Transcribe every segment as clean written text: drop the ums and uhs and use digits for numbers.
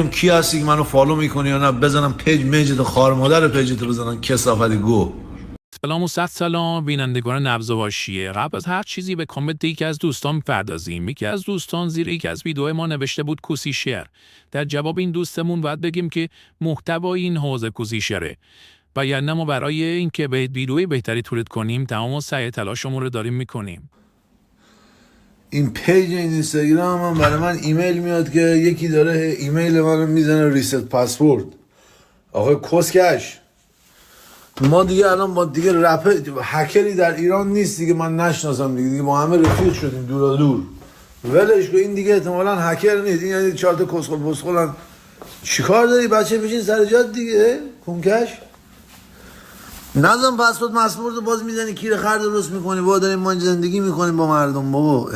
کی هستی که منو فالو میکنی یا نه؟ بزنم پیج میجت خار مادر پیجت بزنم کثافتی گو. سلام و صد سلام بینندگان نبض و حاشیه. قبل از هر چیزی به کامنت یکی از دوستان می‌پردازیم. یکی از دوستان زیر یکی از ویدیو ما نوشته بود کوسی شعر. در جواب این دوستمون باید بگیم که محتوای این حوزه کوسی شعره. و یعنی ما برای اینکه به ویدیوی بهتری تولید کنیم تمام سعی تلاشمون رو داریم میکنیم. این پیج این اینستاگرام هم برای من ایمیل میاد که یکی داره ایمیل منو میزنه ریست پسورد. آقای کسکش، ما دیگه الان با دیگه هکری در ایران نیست دیگه، من نشناسم دیگه با همه رفیق شدیم دورا دور. ولش کن، این دیگه احتمالاً هکر نیست، این یعنی 4 تا کسخل پسخلن. چیکار داری بچه؟ بشین سر جات دیگه کنکش. نظم پسورد مسمورد باز میزنی کیر خر درست میکنی. با داریم ما زندگی میکنیم با مردم بابا.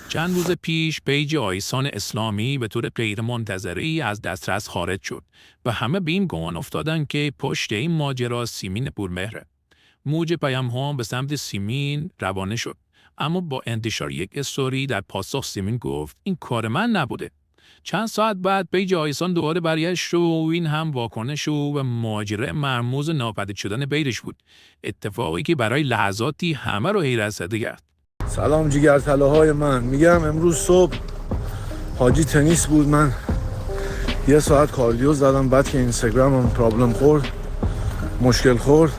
چند روز پیش پیج آیسان اسلامی به طور غیر منتظره‌ای از دسترس خارج شد و همه به این گمان افتادن که پشت این ماجرا سیمین پورمهره. موج پیام‌ها به سمت سیمین روانه شد، اما با انتشار یک استوری در پاسخ سیمین گفت این کار من نبوده. چند ساعت بعد پیج آیسان دوباره برگشت و این هم واکنش و ماجرا مرموز ناپدید شدن بیرش بود. اتفاقی که برای لحظاتی همه رو حیرت زده کرد. سلام جیگرطلاهای من، میگم امروز صبح حاجی تنیس بود، من 1 ساعت کاردیو زدم، بعد که اینستاگرامم پرابلم خورد، مشکل خورد،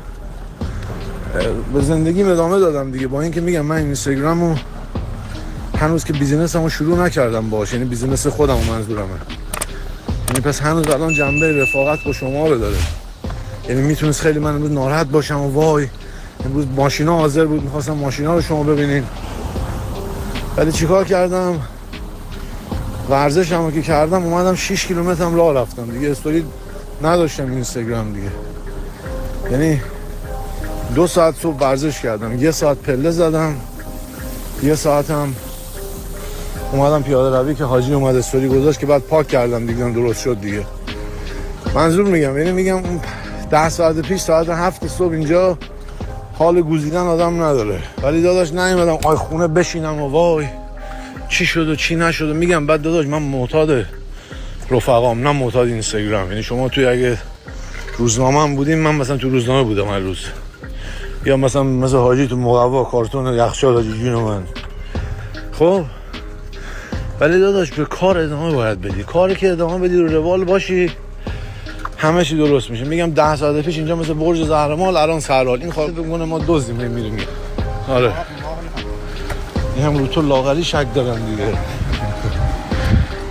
به زندگیم ادامه دادم دیگه. با اینکه میگم من اینستاگرامو هنوز که بیزینسمو شروع نکردم باشه، یعنی بیزینس خودمو منظورمه، یعنی پس هنوز الان جنبه رفاقت با شما رو داره. یعنی میتونست خیلی من امروز ناراحت باشم و وای امروز ماشینا حاضر بود میخواستم ماشینا رو شما ببینین، ولی چیکار کردم؟ ورزشمو که کردم اومدم 6 کیلومتر هم راه رفتم دیگه، استوری نداشتم اینستاگرام دیگه. یعنی 2 ساعت صبح ورزش کردم، 1 ساعت پله زدم، 1 ساعت هم اومدم پیاده روی که حاجی اومد استوری گذاشت که بعد پاک کردم دیگه، درست شد دیگه. منظور میگم، یعنی میگم 10 ساعت پیش ساعت 7 صبح اینجا حال گوزیدن آدم نداره، ولی داداش نیومدم آی خونه بشینم و وای چی شد و چی نشد. میگم بعد داداش من معتاد رفقام، نه معتاد اینستاگرام. یعنی شما توی اگه روزنامه هم بودیم، من مثلا تو روزنامه بودم هر روز، یا مثل حاجی تو مقوا کارتون یخچال حاجی جون من. خب ولی داداش به کار ادامه باید بدی، کاری که ادامه بدی رو روال باشی همه چی درست میشه. میگم 10 ساعت پیش اینجا مثل برج زهرمال الان سرحال، این خاطر بگونه ما دوزیم میریم. آره این هم رو تو لاغری شک دارم دیگه.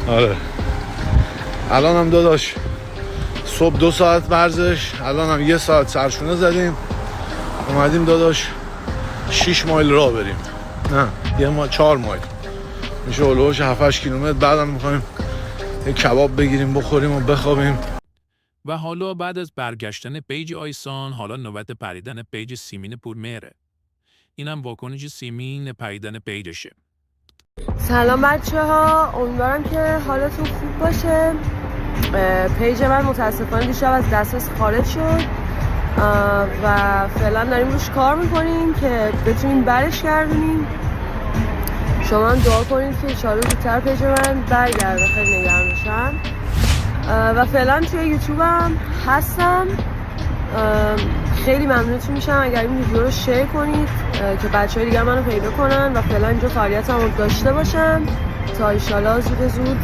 آره الان هم داداش صبح 2 ساعت ورزش، الان هم 1 ساعت سرشونه زدیم، اومدیم داداش 6 مایل راه بریم، نه 4 مایل میشه، اولوش 7-8 کیلومتر. بعدم میخوایم یک کباب بگیریم بخوریم و بخوابیم. و حالا بعد از برگشتن پیج آیسان، حالا نوبت پریدن پیج سیمین پورمهره. اینم واکنش سیمین پریدن پیجشه. سلام بچه ها، امیدوارم که حالتون خوب باشه. پیج من متاسفانه دیشب از دسترس خارج شد و فعلا داریم روش کار میکنیم که بتونیم برش گردونیم. شما هم دعا کنید که انشالله زودتر پیج من برگرده، خیلی نگران میشم. و فعلا توی یوتیوب هم هستم. خیلی ممنونتون میشم اگر این ویدیو رو شیر کنید که بچه‌های دیگه منو پیدا کنن و فعلا اینجا فعالیتم رو داشته باشم تا انشالله زود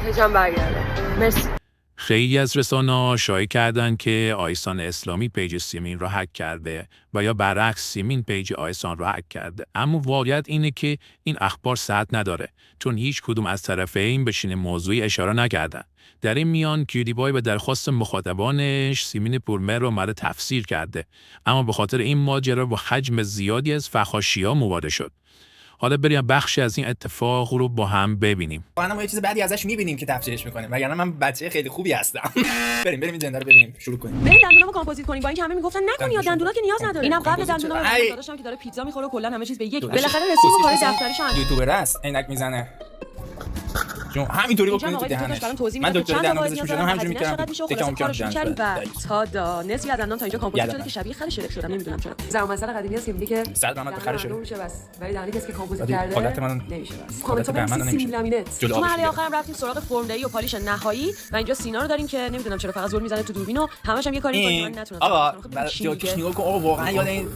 پیجم برگرده. مرسی. خیلی از رسانه‌ها شایع کردن که آیسان اسلامی پیج سیمین را هک کرده و یا برعکس سیمین پیج آیسان را هک کرده، اما واقعیت اینه که این اخبار صحت نداره، چون هیچ کدوم از طرفین به چنین موضوعی اشاره نکردن. در این میان کیوریبای به درخواست مخاطبانش سیمین پورمهر رو اومده تفسیر کرده، اما به خاطر این ماجرا با حجم زیادی از فحاشی‌ها مواجه شد. حالا بریم بخشی از این اتفاق رو با هم ببینیم. ما یه چیز بعدی ازش می‌بینیم که تفسیرش می‌کنیم، وگرنه من بچه خیلی خوبی هستم. بریم این زنده رو ببینیم، شروع کنیم. بریم دندونامو کامپوزیت کنیم. با اینکه همه میگفتن نکن، یا دندونا که نیاز نداره. اینم قبل دندونام داداشم که داره پیتزا می‌خوره و کلا همه چیز به یک. بالاخره رسیدیم به کار دفتریش. یوتیوبر است، عینک میزنه. چون همینطوری اینجا بکنید تو آقای دکتر دهنش. داشت برام توضیح من میداد دکتر چند تا دهان باید پزشک نیاز شدم دارم، همینجوری هزینه چقدر میکردم میشه و تکام خلاص کارش میکردم می‌کردیم و تا دانست یا دندان تا اینجا کامپوزیت شده که شبیه خر شلک شدم نمیدونم چرا زمان مسئله قدیمی است که میگه که 100 درصد بخره شده میشه بس ولی دهنی کسی که کامپوزیت ولی کرده حالت من نمیشه بس حالت کامنت بهمن ها نمیشه. لامینت جلو تو آبش مرحله میگیره. آخرم رفتیم سراغ فرمدهی و پالیش نهایی و اینجا سینا رو داریم که نمیدونم چرا فقط زل میزنه تو دوربین و همش هم یه کاری می‌کنه که من نتونم آقا خب برای چی جاکش میگه؟ نگاه کن آقا واقعا یاد این